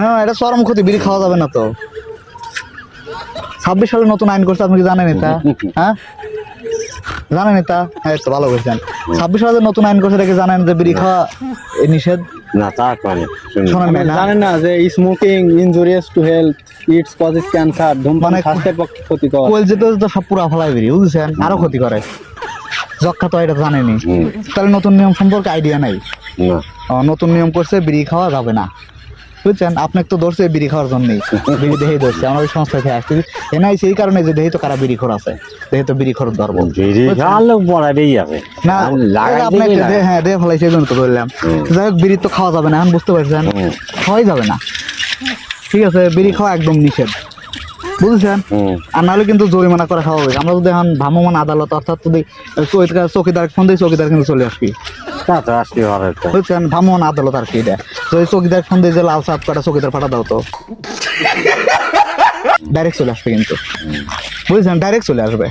হ্যাঁ এটা চরম ক্ষতি, বিড়ি খাওয়া যাবে না তো। 26 সালে নতুন আইন করছে, আপনি কি জানেন এটা? হ্যাঁ জানেন এটা? হ্যাঁ তো ভালো করছেন। 26 সালে নতুন আইন করছে, এটা কি জানেন যে বিড়ি খাওয়া নিষেধ? না তা মানে শোনেন নাই না? জানেন না যে smoking injurious to health, it's causes cancer, ধূমপান মানে স্বাস্থ্যের পক্ষে ক্ষতিকর। কোয়েল যেতে তো সব পুরা ফলাই বেরি, বুঝছেন? আরো ক্ষতি করে। যক্ষা তো এটা জানেনি, তাহলে নতুন নিয়ম সম্পর্কে আইডিয়া নাই। না নতুন নিয়ম করছে বিড়ি খাওয়া যাবে না, বুঝছেন? আপনাকে তো ধরছে বিড়ি খাওয়ার জন্যই, বিড়ি দেহেই ধরছে। আমার ওই সংস্থা থেকে আসছে এনাই সেই কারণে যে দেহে তো কারা বিড়ি খোর আছে, দেহে তো বিড়ি খোর ধরবো বিড়ি খাওয়ালে পড়াবেই যাবে না, আপনাকে হ্যাঁ দেহে ফেলাই, সেই জন্য তো বললাম। যাই হোক, বিড়ি তো খাওয়া যাবে না, এখন বুঝতে পারছেন? খাওয়াই যাবে না, ঠিক আছে? বিড়ি খাওয়া একদম নিষেধ, বুঝছেন? আর নাহলে কিন্তু জরিমানা করে খাওয়া হবে। আমরা যদি এখন ভ্রাম্যমাণ আদালত, অর্থাৎ যদি চৌকিদার ফোন দিই, চৌকিদার কিন্তু চলে আসবি, তা তো আসতে পারে তো। বুঝছেন? ভ্রাম্যমাণ আদালত আর কি এটা। যদি চৌকিদার ফোন দিয়ে যে লাল সাপ কাটা চৌকিদার ফাটা দাও তো ডাইরেক্ট চলে আসবে কিন্তু, বুঝছেন? ডাইরেক্ট চলে আসবে।